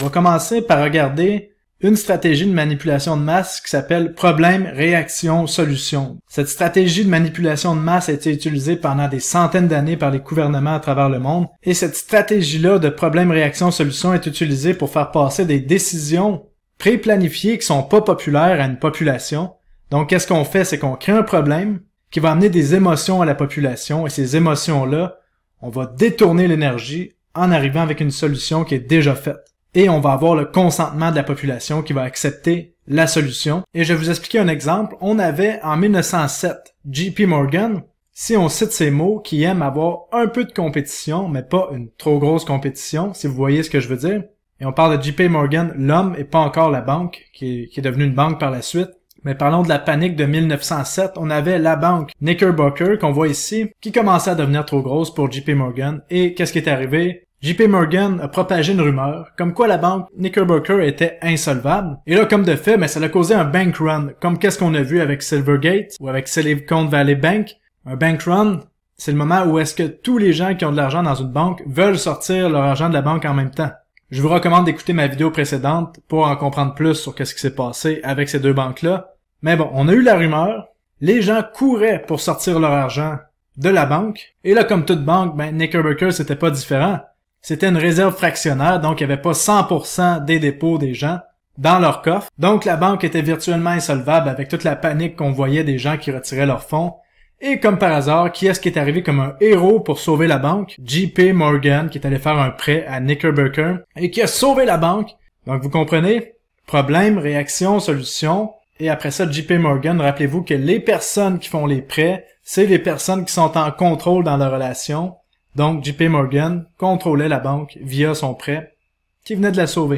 va commencer par regarder une stratégie de manipulation de masse qui s'appelle problème, réaction, solution. Cette stratégie de manipulation de masse a été utilisée pendant des centaines d'années par les gouvernements à travers le monde, et cette stratégie-là de problème, réaction, solution est utilisée pour faire passer des décisions pré-planifiées qui sont pas populaires à une population. Donc, qu'est-ce qu'on fait? C'est qu'on crée un problème qui va amener des émotions à la population, et ces émotions-là, on va détourner l'énergie en arrivant avec une solution qui est déjà faite. Et on va avoir le consentement de la population qui va accepter la solution. Et je vais vous expliquer un exemple. On avait en 1907 JP Morgan, si on cite ces mots, qui aime avoir un peu de compétition, mais pas une trop grosse compétition, si vous voyez ce que je veux dire. Et on parle de JP Morgan, l'homme et pas encore la banque, qui est devenue une banque par la suite. Mais parlons de la panique de 1907. On avait la banque Knickerbocker, qu'on voit ici, qui commençait à devenir trop grosse pour JP Morgan. Et qu'est-ce qui est arrivé? JP Morgan a propagé une rumeur, comme quoi la banque Knickerbocker était insolvable. Et là, comme de fait, ça a causé un bank run, comme qu'est-ce qu'on a vu avec Silvergate ou avec Silicon Valley Bank. Un bank run, c'est le moment où est-ce que tous les gens qui ont de l'argent dans une banque veulent sortir leur argent de la banque en même temps. Je vous recommande d'écouter ma vidéo précédente pour en comprendre plus sur qu'est-ce qui s'est passé avec ces deux banques-là. Mais bon, on a eu la rumeur, les gens couraient pour sortir leur argent de la banque, et là, comme toute banque, Knickerbocker, c'était pas différent. C'était une réserve fractionnaire, donc il n'y avait pas 100% des dépôts des gens dans leur coffre. Donc la banque était virtuellement insolvable avec toute la panique qu'on voyait des gens qui retiraient leurs fonds. Et comme par hasard, qui est-ce qui est arrivé comme un héros pour sauver la banque? JP Morgan, qui est allé faire un prêt à Knickerbocker et qui a sauvé la banque. Donc vous comprenez? Problème, réaction, solution. Et après ça, JP Morgan, rappelez-vous que les personnes qui font les prêts, c'est les personnes qui sont en contrôle dans la relation. Donc, JP Morgan contrôlait la banque via son prêt qui venait de la sauver.